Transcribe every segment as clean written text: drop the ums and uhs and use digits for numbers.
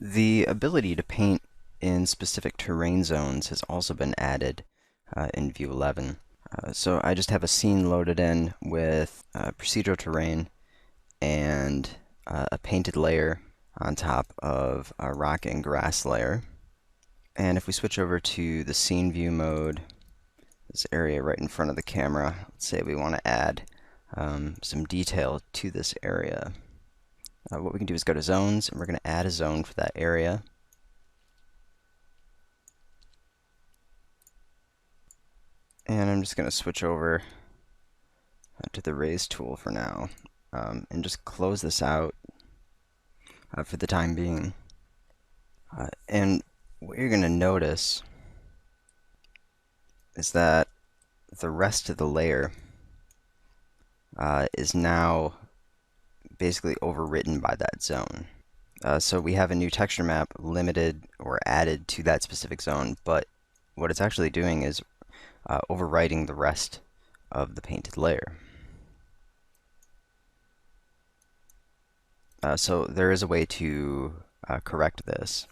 The ability to paint in specific terrain zones has also been added in View 11. So I just have a scene loaded in with procedural terrain and a painted layer on top of a rock and grass layer. And if we switch over to the scene view mode, this area right in front of the camera, let's say we want to add some detail to this area. What we can do is go to zones, and we're going to add a zone for that area. And I'm just going to switch over to the raise tool for now, and just close this out for the time being. And what you're going to notice is that the rest of the layer is now basically overwritten by that zone. So we have a new texture map limited or added to that specific zone, but what it's actually doing is overwriting the rest of the painted layer. So there is a way to correct this.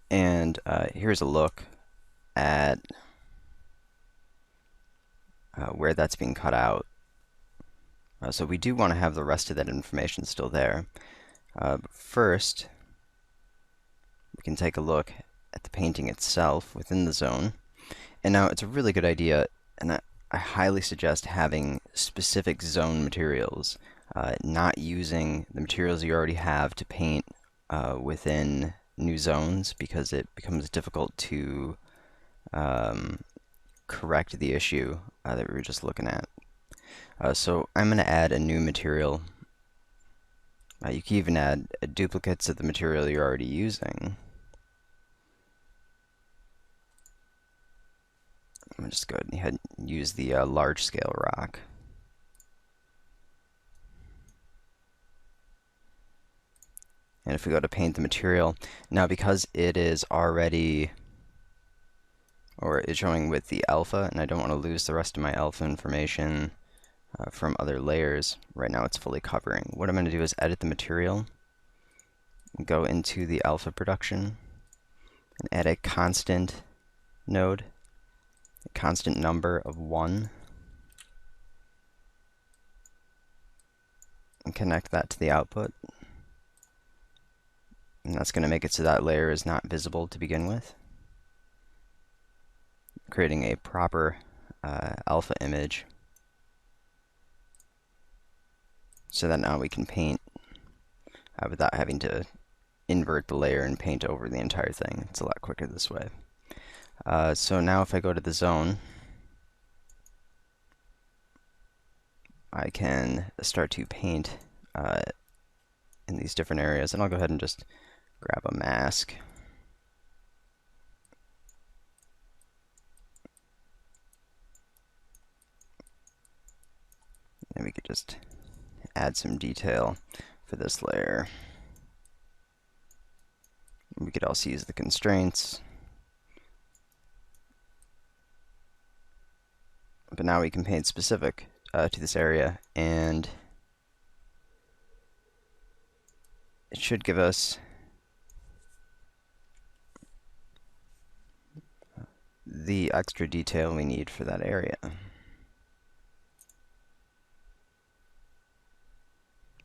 And here's a look at where that's being cut out. So we do want to have the rest of that information still there. But first, we can take a look at the painting itself within the zone. And now it's a really good idea, and I highly suggest having specific zone materials, not using the materials you already have to paint within new zones, because it becomes difficult to correct the issue that we were just looking at. So I'm going to add a new material. You can even add duplicates of the material you're already using. I'm going to just go ahead and use the large scale rock. And if we go to paint the material, now because it is already, or it's showing with the alpha, and I don't want to lose the rest of my alpha information from other layers, right now it's fully covering. What I'm going to do is edit the material, go into the alpha production, and add a constant node, a constant number of 1, and connect that to the output. And that's going to make it so that layer is not visible to begin with, creating a proper alpha image, so that now we can paint without having to invert the layer and paint over the entire thing. It's a lot quicker this way. So now if I go to the zone, I can start to paint in these different areas, and I'll go ahead and just grab a mask. And we could just add some detail for this layer. We could also use the constraints. But now we can paint specific to this area, and it should give us the extra detail we need for that area.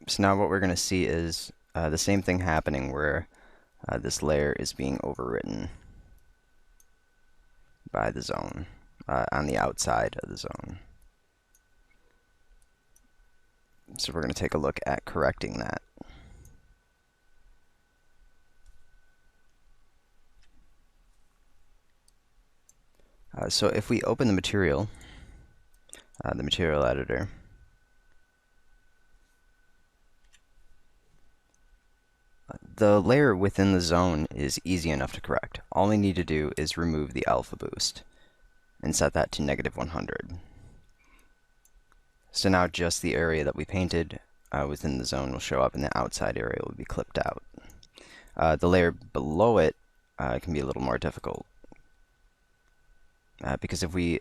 So now what we're going to see is the same thing happening, where this layer is being overwritten by the zone on the outside of the zone. So we're going to take a look at correcting that. So if we open the material editor, the layer within the zone is easy enough to correct. All we need to do is remove the alpha boost and set that to -100. So now just the area that we painted within the zone will show up, and the outside area will be clipped out. The layer below it can be a little more difficult, because if we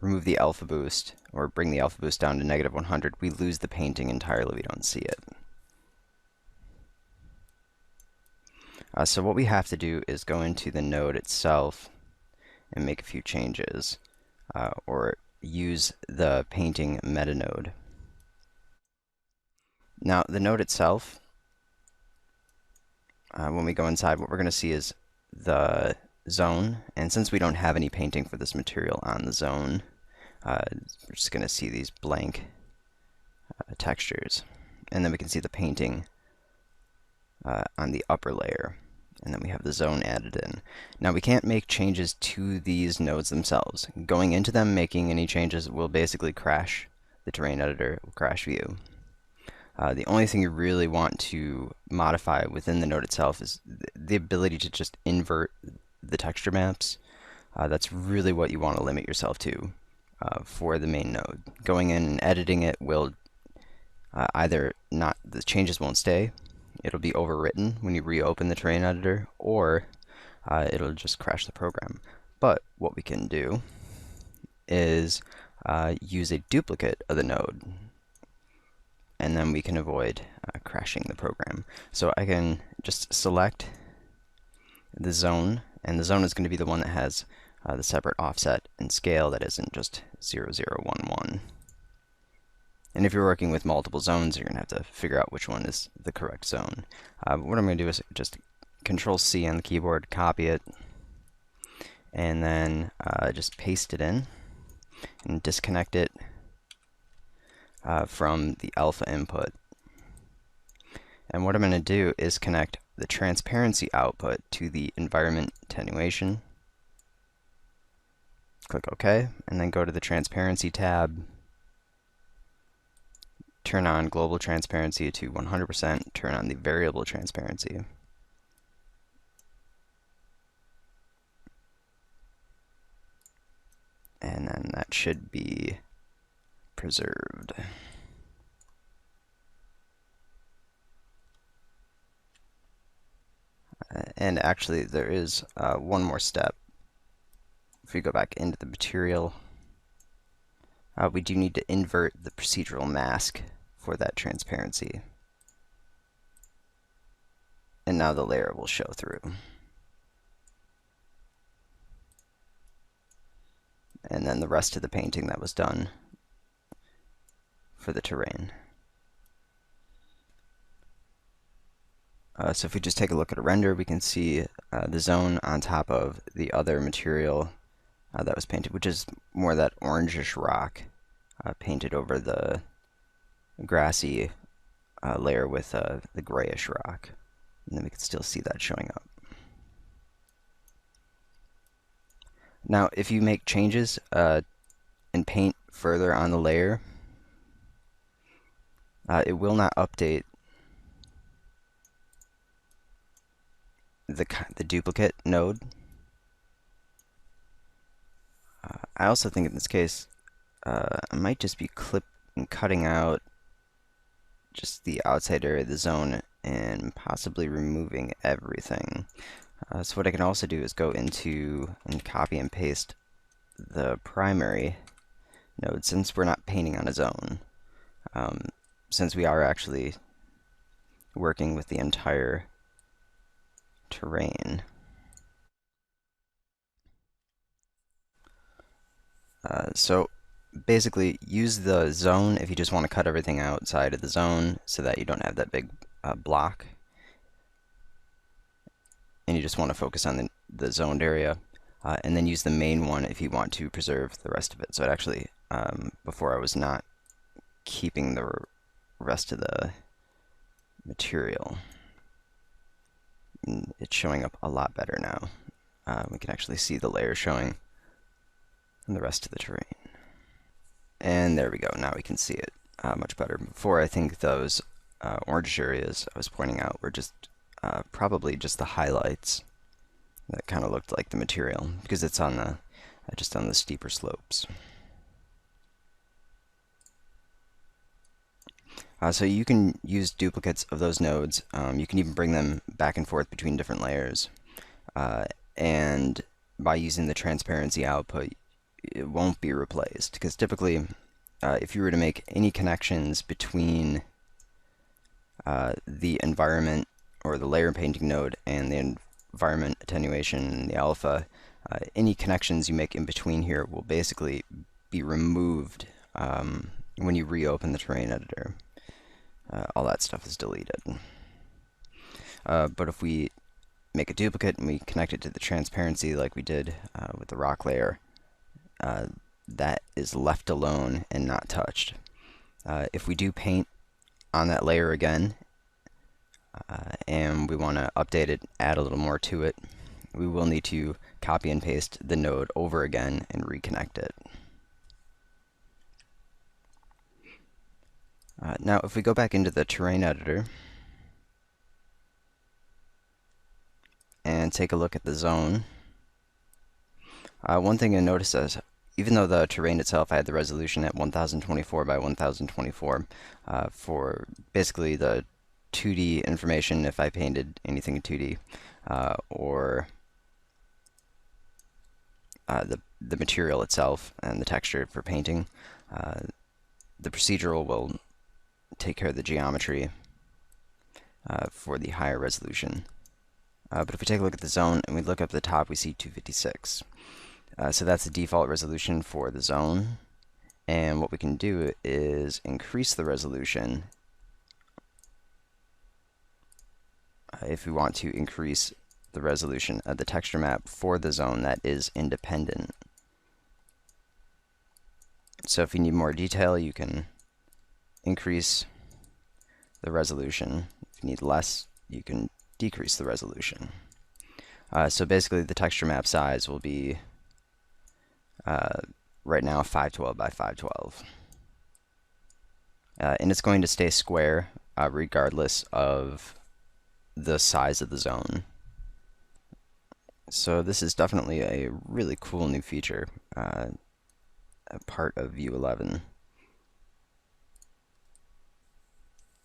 remove the alpha boost or bring the alpha boost down to negative 100, we lose the painting entirely. We don't see it. So what we have to do is go into the node itself and make a few changes, or use the painting meta node. Now, the node itself, when we go inside, what we're going to see is the zone, and since we don't have any painting for this material on the zone, we're just going to see these blank textures, and then we can see the painting on the upper layer, and then we have the zone added in. Now we can't make changes to these nodes themselves. Going into them, making any changes will basically crash the terrain editor, will crash view. The only thing you really want to modify within the node itself is the ability to just invert the texture maps. That's really what you want to limit yourself to for the main node. Going in and editing it will either not, the changes won't stay, it'll be overwritten when you reopen the terrain editor, or it'll just crash the program. But what we can do is use a duplicate of the node, and then we can avoid crashing the program. So I can just select the zone, and the zone is going to be the one that has the separate offset and scale that isn't just 0, 0, 1, 1. And if you're working with multiple zones, you're going to have to figure out which one is the correct zone. What I'm going to do is just Control C on the keyboard, copy it, and then just paste it in and disconnect it from the alpha input. And what I'm going to do is connect the transparency output to the environment attenuation. Click OK, and then go to the transparency tab. Turn on global transparency to 100%, turn on the variable transparency. And then that should be preserved. And actually, there is one more step. If we go back into the material, we do need to invert the procedural mask for that transparency. And now the layer will show through. And then the rest of the painting that was done for the terrain. So if we just take a look at a render, we can see the zone on top of the other material that was painted, which is more that orangish rock painted over the grassy layer with the grayish rock. And then we can still see that showing up. Now, if you make changes and paint further on the layer, it will not update the duplicate node. I also think in this case, I might just be cutting out just the outside area of the zone and possibly removing everything. So what I can also do is go into and copy and paste the primary node, since we're not painting on a zone. Since we are actually working with the entire terrain. So basically, use the zone if you just want to cut everything outside of the zone so that you don't have that big block. And you just want to focus on the zoned area. And then use the main one if you want to preserve the rest of it. So it actually, before I was not keeping the rest of the material. It's showing up a lot better now. We can actually see the layer showing and the rest of the terrain. And there we go. Now we can see it much better. Before, I think those orange areas I was pointing out were just probably just the highlights that kind of looked like the material, because it's on the just on the steeper slopes. So you can use duplicates of those nodes. You can even bring them back and forth between different layers. And by using the transparency output, it won't be replaced, because typically if you were to make any connections between the environment or the layer painting node and the environment attenuation and the alpha, any connections you make in between here will basically be removed when you reopen the terrain editor. All that stuff is deleted. But if we make a duplicate and we connect it to the transparency like we did with the rock layer, that is left alone and not touched. If we do paint on that layer again and we want to update it, add a little more to it, we will need to copy and paste the node over again and reconnect it. Now if we go back into the terrain editor and take a look at the zone, one thing you'll notice is even though the terrain itself I had the resolution at 1024 by 1024 for basically the 2D information if I painted anything in 2D, or the material itself and the texture for painting, the procedural will take care of the geometry for the higher resolution. But if we take a look at the zone and we look up at the top, we see 256. So that's the default resolution for the zone. And what we can do is increase the resolution if we want to increase the resolution of the texture map for the zone that is independent. So if you need more detail, you can increase the resolution. If you need less, you can decrease the resolution. So basically the texture map size will be right now 512 by 512. And it's going to stay square regardless of the size of the zone. So this is definitely a really cool new feature, a part of Vue 11.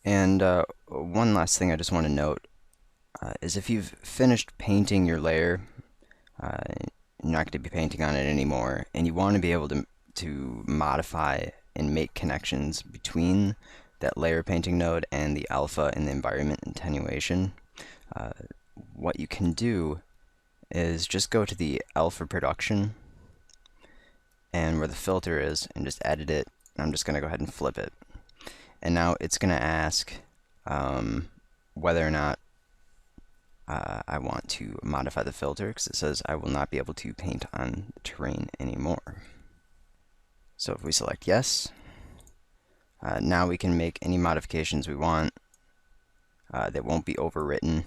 And one last thing I just want to note is if you've finished painting your layer, you're not going to be painting on it anymore, and you want to be able to modify and make connections between that layer painting node and the alpha and the environment attenuation, what you can do is just go to the alpha production and where the filter is and just edit it. I'm just going to go ahead and flip it. And now it's going to ask whether or not I want to modify the filter, because it says I will not be able to paint on the terrain anymore. So if we select yes, now we can make any modifications we want. They won't be overwritten,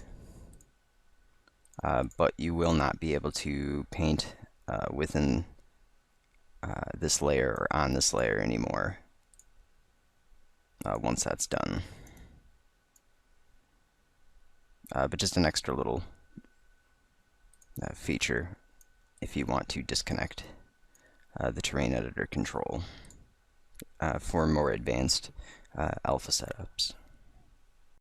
but you will not be able to paint within this layer or on this layer anymore once that's done. But just an extra little feature if you want to disconnect the terrain editor control for more advanced alpha setups.